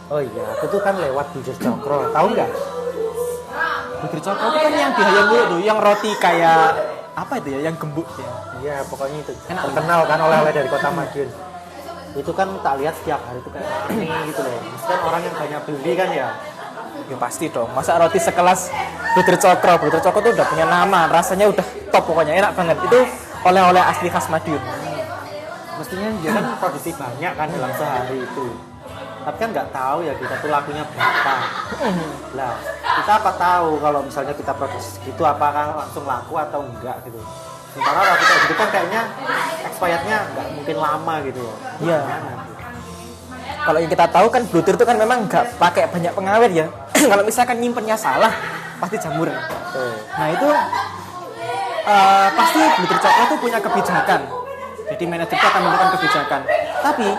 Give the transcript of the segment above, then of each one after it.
Oh iya, aku tuh kan lewat Bujer Cokro, tahu nggak? Putri Cokro itu kan yang di Hayam dulu tuh, yang roti kayak apa itu ya, yang gembuk ya. Iya, pokoknya itu Enak. terkenal kan oleh-oleh dari Kota Madiun. Itu kan tak lihat setiap hari tuh kayak ini gitu loh. Mesti kan orang yang banyak beli kan ya. Ya pasti dong, masa roti sekelas Putri Cokro. Putri Cokro tuh udah punya nama, rasanya udah top pokoknya, enak banget. Itu oleh-oleh asli khas Madiun. Mestinya dia kan produksi banyak kan dalam sehari itu. Tapi kan nggak tahu ya kita tuh lakunya berapa. Lah, kita apa tahu kalau misalnya kita produksi segitu apakah langsung laku atau enggak gitu. Sementara kalau kita gitu kan kayaknya expirednya nggak mungkin lama gitu ya. Iya. Gimana? Kalau yang kita tahu kan blutir itu kan memang nggak pakai banyak pengawet ya. Kalau misalkan nyimpennya salah, pasti jamur. Nah itu pasti blutir Cokro itu punya kebijakan. Jadi manajer itu akan menentukan kebijakan. Tapi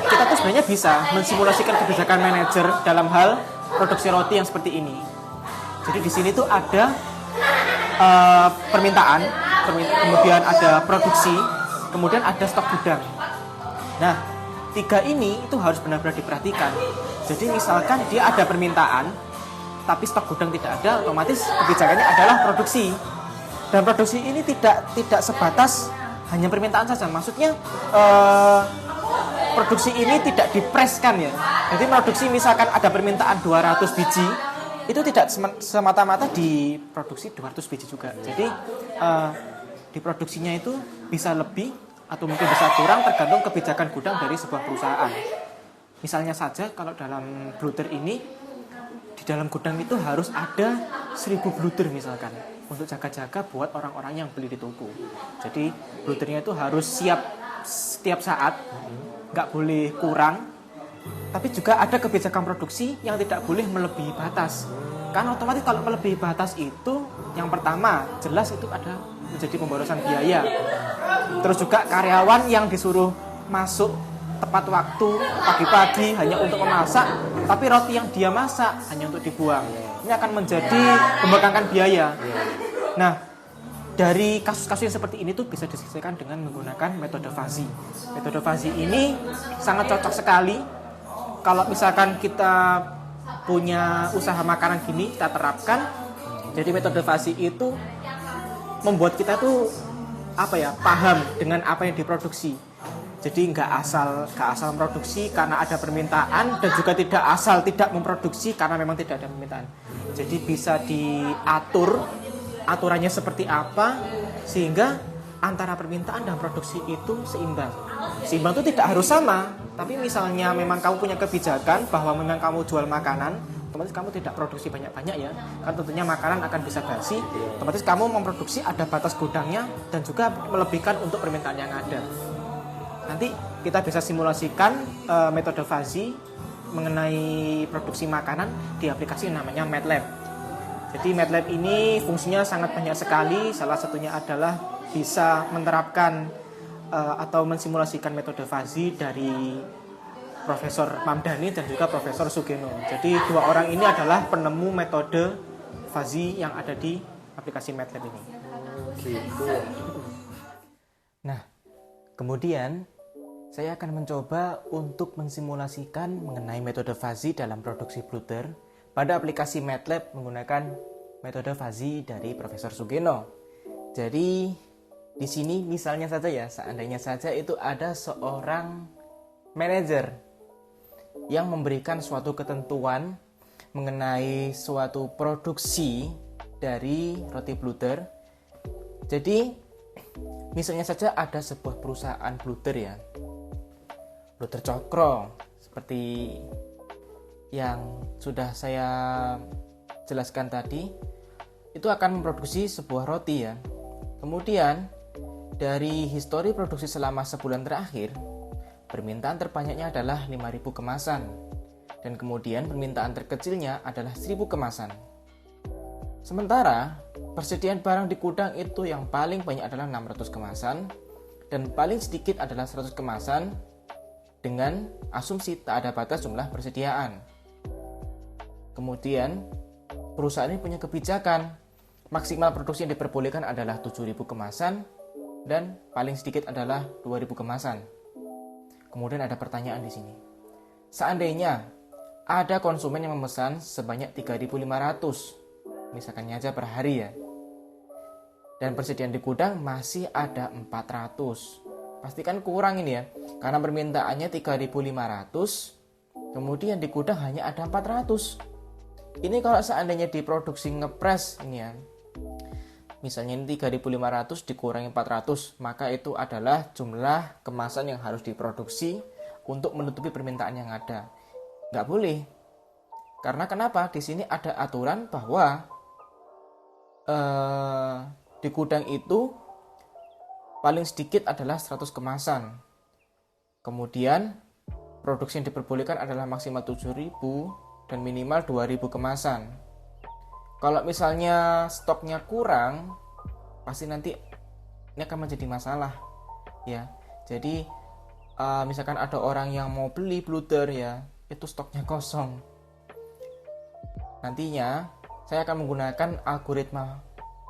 kita tuh sebenarnya bisa mensimulasikan kebijakan manajer dalam hal produksi roti yang seperti ini. Jadi di sini tuh ada permintaan, kemudian ada produksi, kemudian ada stok gudang. Nah, tiga ini itu harus benar-benar diperhatikan. Jadi misalkan dia ada permintaan, tapi stok gudang tidak ada, otomatis kebijakannya adalah produksi. Dan produksi ini tidak sebatas hanya permintaan saja. Maksudnya produksi ini tidak dipreskan ya. Jadi produksi misalkan ada permintaan 200 biji, itu tidak semata-mata diproduksi 200 biji juga. Jadi diproduksinya itu bisa lebih atau mungkin bisa kurang tergantung kebijakan gudang dari sebuah perusahaan. Misalnya saja kalau dalam bluter ini di dalam gudang itu harus ada 1000 bluter misalkan untuk jaga-jaga buat orang-orang yang beli di toko. Jadi bluternya itu harus siap setiap saat, nggak boleh kurang. Tapi juga ada kebijakan produksi yang tidak boleh melebihi batas. Karena otomatis kalau melebihi batas itu, yang pertama jelas itu ada menjadi pemborosan biaya. Terus juga karyawan yang disuruh masuk tepat waktu pagi-pagi hanya untuk memasak, tapi roti yang dia masak hanya untuk dibuang. Ini akan menjadi membengkakkan biaya. Nah, dari kasus-kasus yang seperti ini tuh bisa diselesaikan dengan menggunakan metode fazi. Metode fazi ini sangat cocok sekali kalau misalkan kita punya usaha makanan gini, kita terapkan. Jadi metode fazi itu membuat kita tuh paham dengan apa yang diproduksi. Jadi nggak asal memproduksi karena ada permintaan, dan juga tidak asal tidak memproduksi karena memang tidak ada permintaan. Jadi bisa diatur aturannya seperti apa sehingga antara permintaan dan produksi itu seimbang. Seimbang itu tidak harus sama, tapi misalnya memang kamu punya kebijakan bahwa memang kamu jual makanan, otomatis kamu tidak produksi banyak-banyak ya, kan tentunya makanan akan bisa basi, otomatis kamu memproduksi ada batas gudangnya dan juga melebihkan untuk permintaan yang ada. Nanti kita bisa simulasikan metode fazi mengenai produksi makanan di aplikasi yang namanya MATLAB. Jadi MATLAB ini fungsinya sangat banyak sekali, salah satunya adalah bisa menerapkan atau mensimulasikan metode fazi dari Profesor Mamdani dan juga Profesor Sugeno. Jadi dua orang ini adalah penemu metode fazi yang ada di aplikasi MATLAB ini. Gitu. Nah, kemudian saya akan mencoba untuk mensimulasikan mengenai metode fazi dalam produksi bluter pada aplikasi MATLAB menggunakan metode fazi dari Profesor Sugeno. Jadi di sini misalnya saja ya, seandainya saja itu ada seorang manajer yang memberikan suatu ketentuan mengenai suatu produksi dari roti bluter. Jadi misalnya saja ada sebuah perusahaan bluter ya, Bluter Cokro, seperti yang sudah saya jelaskan tadi, itu akan memproduksi sebuah roti ya. Kemudian dari histori produksi selama sebulan terakhir, permintaan terbanyaknya adalah 5.000 kemasan, dan kemudian permintaan terkecilnya adalah 1.000 kemasan. Sementara persediaan barang di gudang itu yang paling banyak adalah 600 kemasan dan paling sedikit adalah 100 kemasan, dengan asumsi tak ada batas jumlah persediaan. Kemudian perusahaan ini punya kebijakan maksimal produksi yang diperbolehkan adalah 7.000 kemasan dan paling sedikit adalah 2.000 kemasan. Kemudian ada pertanyaan di sini. Seandainya ada konsumen yang memesan sebanyak 3.500, misalkannya aja per hari ya. Dan persediaan di gudang masih ada 400. Pastikan kurang ini ya, karena permintaannya 3.500, kemudian di gudang hanya ada 400. Ini kalau seandainya diproduksi ngepres ini ya, misalnya ini 3.500 dikurangi 400, maka itu adalah jumlah kemasan yang harus diproduksi untuk menutupi permintaan yang ada. Nggak boleh. Karena kenapa? Di sini ada aturan bahwa di gudang itu paling sedikit adalah 100 kemasan. Kemudian produksi yang diperbolehkan adalah maksimal 7.000 dan minimal 2.000 kemasan. Kalau misalnya stoknya kurang, pasti nanti ini akan menjadi masalah ya. Jadi misalkan ada orang yang mau beli bluder ya, itu stoknya kosong. Nantinya saya akan menggunakan algoritma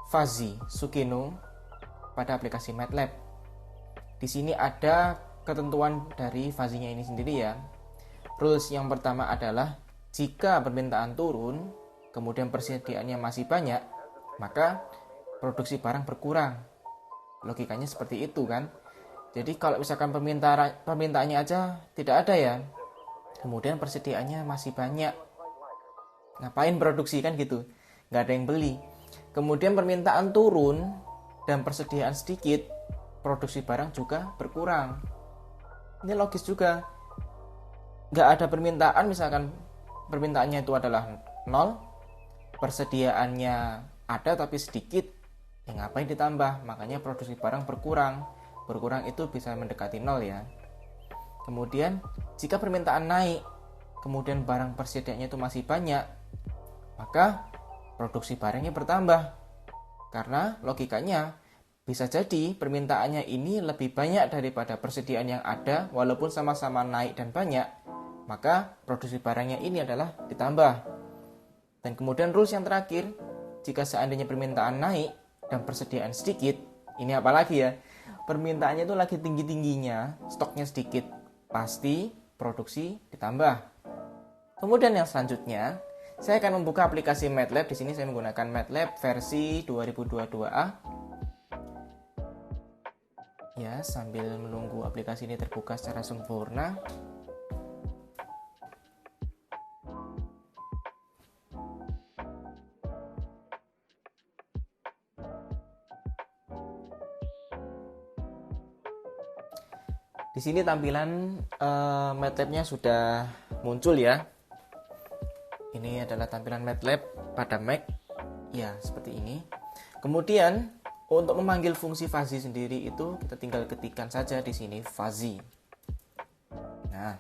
fuzzy Sugeno pada aplikasi MATLAB. Di sini ada ketentuan dari fuzzy-nya ini sendiri ya. Rules yang pertama adalah jika permintaan turun, kemudian persediaannya masih banyak, maka produksi barang berkurang. Logikanya seperti itu kan. Jadi kalau misalkan permintaannya aja tidak ada ya, kemudian persediaannya masih banyak, ngapain produksi kan gitu, nggak ada yang beli. Kemudian permintaan turun dan persediaan sedikit, produksi barang juga berkurang. Ini logis juga. Nggak ada permintaan, misalkan permintaannya itu adalah 0, persediaannya ada tapi sedikit, ya ngapain ditambah? Makanya produksi barang berkurang. Berkurang itu bisa mendekati 0 ya. Kemudian jika permintaan naik, kemudian barang persediaannya itu masih banyak, maka produksi barangnya bertambah. Karena logikanya bisa jadi permintaannya ini lebih banyak daripada persediaan yang ada, walaupun sama-sama naik dan banyak, maka produksi barangnya ini adalah ditambah. Dan kemudian rules yang terakhir, jika seandainya permintaan naik dan persediaan sedikit, ini apalagi ya, permintaannya itu lagi tinggi-tingginya, stoknya sedikit, pasti produksi ditambah. Kemudian yang selanjutnya, saya akan membuka aplikasi MATLAB. Di sini saya menggunakan MATLAB versi 2022A. Ya, sambil menunggu aplikasi ini terbuka secara sempurna. Di sini tampilan MATLAB-nya sudah muncul ya. Ini adalah tampilan MATLAB pada Mac. Ya, seperti ini. Kemudian untuk memanggil fungsi fuzzy sendiri itu kita tinggal ketikkan saja di sini fuzzy. Nah,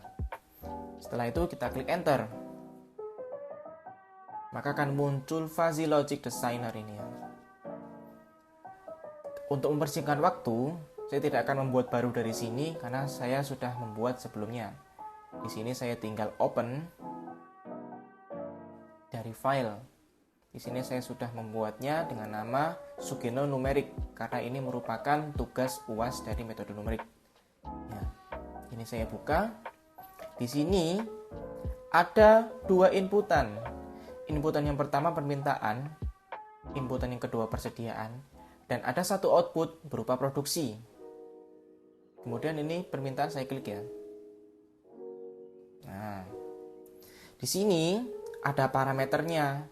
setelah itu kita klik enter. Maka akan muncul Fuzzy Logic Designer ini ya. Untuk mempersingkat waktu, saya tidak akan membuat baru dari sini karena saya sudah membuat sebelumnya. Di sini saya tinggal open dari file. Di sini saya sudah membuatnya dengan nama Sugeno Numerik karena ini merupakan tugas UAS dari metode numerik. Nah, ini saya buka. Di sini ada dua inputan. Inputan yang pertama permintaan, inputan yang kedua persediaan, dan ada satu output berupa produksi. Kemudian ini permintaan saya klik ya. Nah, di sini ada parameternya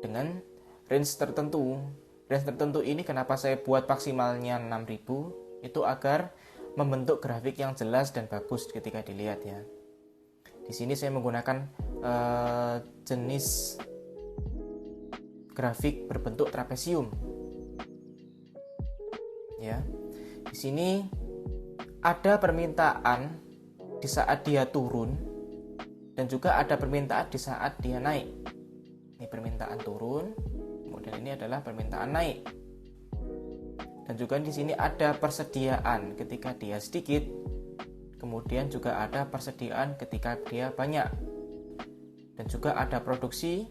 dengan range tertentu. Range tertentu ini kenapa saya buat maksimalnya 6000, itu agar membentuk grafik yang jelas dan bagus ketika dilihat ya. Di sini saya menggunakan jenis grafik berbentuk trapesium. Ya. Di sini ada permintaan di saat dia turun dan juga ada permintaan di saat dia naik. Ini permintaan turun, kemudian ini adalah permintaan naik. Dan juga di sini ada persediaan ketika dia sedikit, kemudian juga ada persediaan ketika dia banyak. Dan juga ada produksi,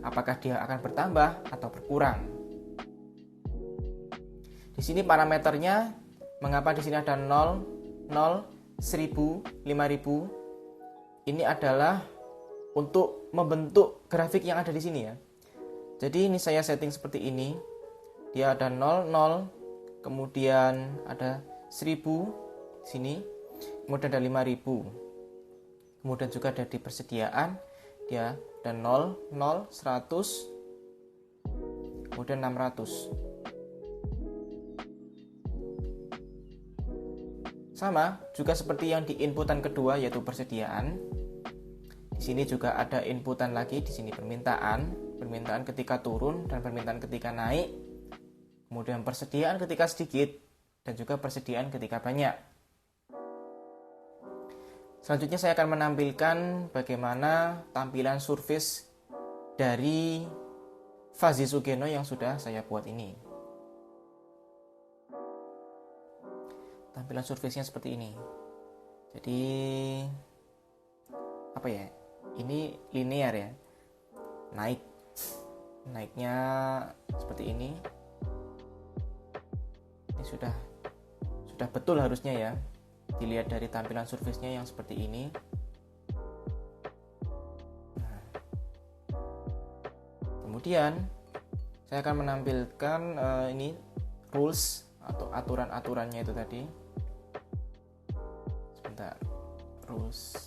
apakah dia akan bertambah atau berkurang. Di sini parameternya, mengapa di sini ada 0, 1000, 5000. Ini adalah untuk membentuk grafik yang ada di sini ya. Jadi ini saya setting seperti ini. Dia ada 00, kemudian ada 1000 di sini, kemudian ada 5000. Kemudian juga ada di persediaan, dia ada 0, 0, 100, kemudian 600. Sama juga seperti yang di inputan kedua yaitu persediaan. Di sini juga ada inputan lagi, di sini permintaan ketika turun dan permintaan ketika naik. Kemudian persediaan ketika sedikit dan juga persediaan ketika banyak. Selanjutnya saya akan menampilkan bagaimana tampilan surface dari Fuzzy Sugeno yang sudah saya buat ini. Tampilan surface-nya seperti ini. Jadi apa ya? Ini linear ya. Naiknya seperti ini. Ini sudah betul harusnya ya. Dilihat dari tampilan surface-nya yang seperti ini. Nah, kemudian saya akan menampilkan ini rules atau aturan-aturannya itu tadi. Sebentar, rules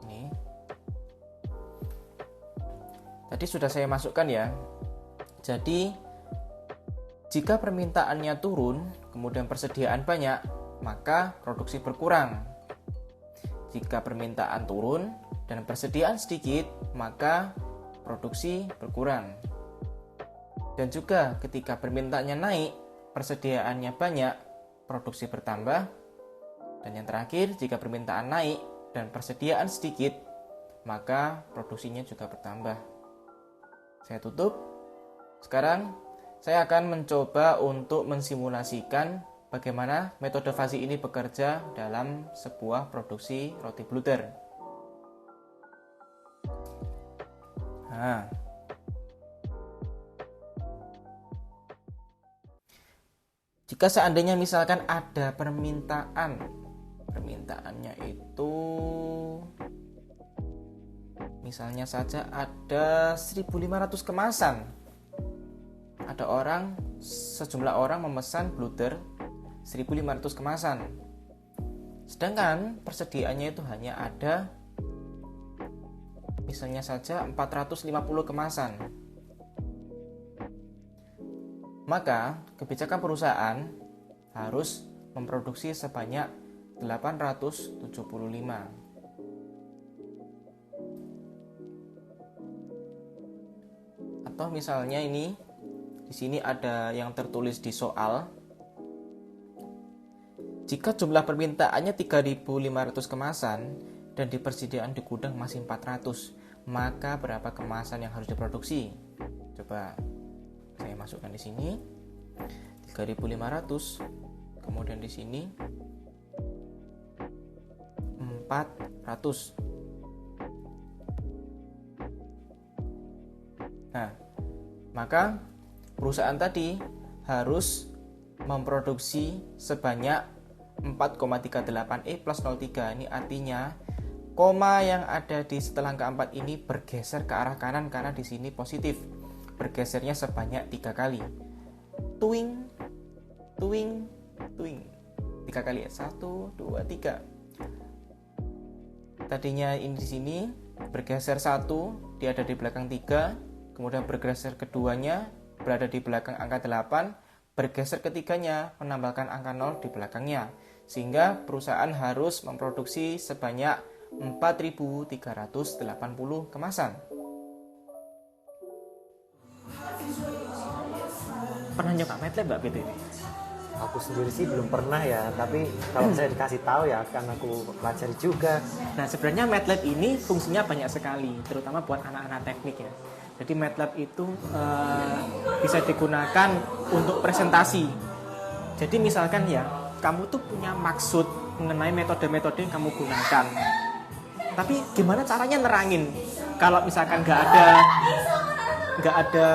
ini tadi sudah saya masukkan ya. Jadi jika permintaannya turun, kemudian persediaan banyak, maka produksi berkurang. Jika permintaan turun dan persediaan sedikit, maka produksi berkurang. Dan juga ketika permintaannya naik, persediaannya banyak, produksi bertambah. Dan yang terakhir, jika permintaan naik dan persediaan sedikit, maka produksinya juga bertambah. Saya tutup. Sekarang saya akan mencoba untuk mensimulasikan bagaimana metode Fuzzy ini bekerja dalam sebuah produksi roti bluder. Nah, jika seandainya misalkan ada permintaannya itu misalnya saja ada 1500 kemasan. Ada sejumlah orang memesan bluder 1500 kemasan. Sedangkan persediaannya itu hanya ada misalnya saja 450 kemasan. Maka kebijakan perusahaan harus memproduksi sebanyak 875. Atau misalnya ini di sini ada yang tertulis di soal. Jika jumlah permintaannya 3.500 kemasan dan di persediaan di gudang masih 400, maka berapa kemasan yang harus diproduksi? Coba saya masukkan di sini 3.500, kemudian di sini 400. Nah, maka perusahaan tadi harus memproduksi sebanyak 4,38E plus 03. Ini artinya koma yang ada di setelah angka 4 ini bergeser ke arah kanan karena di sini positif. Bergesernya sebanyak 3 kali. Tuing, tuing, tuing. 3 kali ya. 1, 2, 3. Tadinya ini di sini bergeser 1, dia ada di belakang 3. Kemudian bergeser keduanya berada di belakang angka 8, bergeser ketiganya menambahkan angka 0 di belakangnya. Sehingga perusahaan harus memproduksi sebanyak 4.380 kemasan. Pernah nyoba MATLAB nggak PT ini? Aku sendiri sih belum pernah ya, tapi kalau saya dikasih tahu ya akan aku pelajari juga. Nah, sebenarnya MATLAB ini fungsinya banyak sekali, terutama buat anak-anak teknik ya. Jadi MATLAB itu bisa digunakan untuk presentasi. Jadi misalkan ya, kamu tuh punya maksud mengenai metode-metode yang kamu gunakan. Tapi gimana caranya nerangin? Kalau misalkan nggak ada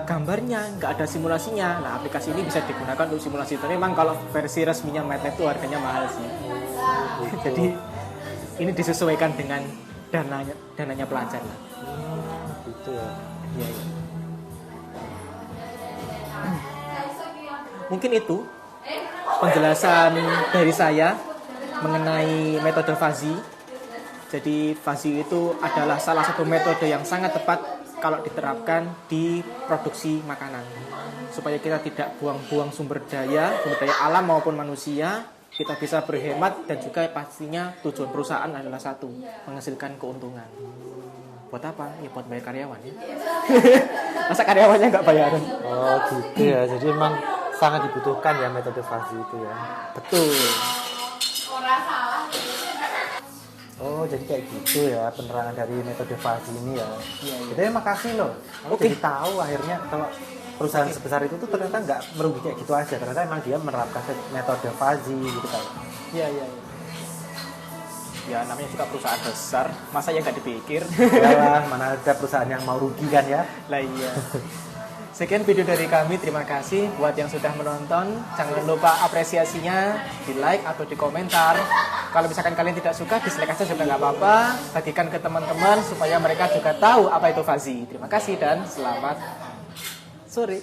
gambarnya, nggak ada simulasinya, nah aplikasi ini bisa digunakan untuk simulasi. Tapi memang kalau versi resminya MATLAB itu harganya mahal sih. Jadi ini disesuaikan dengan dananya pelajar lah. Gitu ya. Iya, iya. Mungkin itu penjelasan dari saya mengenai metode Fazi. Jadi Fazi itu adalah salah satu metode yang sangat tepat kalau diterapkan di produksi makanan. Supaya kita tidak buang-buang sumber daya alam maupun manusia, kita bisa berhemat dan juga pastinya tujuan perusahaan adalah satu, menghasilkan keuntungan. Buat apa? Ya buat bayar karyawan ya. Masa karyawannya nggak bayaran? Oh gitu ya. Jadi emang sangat dibutuhkan ya metode Fazi itu ya. Betul. Oh jadi kayak gitu ya penerangan dari metode Fazi ini ya. Iya, iya. Jadi makasih loh. Aku Oke. jadi tahu akhirnya kalau perusahaan sebesar itu tuh ternyata nggak merugi kayak gitu aja. Ternyata emang dia menerapkan metode Fazi gitu kan. Iya, iya, iya. Ya namanya juga perusahaan besar, masa ya nggak dipikir? Ya mana ada perusahaan yang mau rugi kan ya. Lah iya. Sekian video dari kami, terima kasih buat yang sudah menonton. Jangan lupa apresiasinya di like atau di komentar. Kalau misalkan kalian tidak suka, dislike aja juga nggak apa-apa. Bagikan ke teman-teman supaya mereka juga tahu apa itu Fazi. Terima kasih dan selamat sore.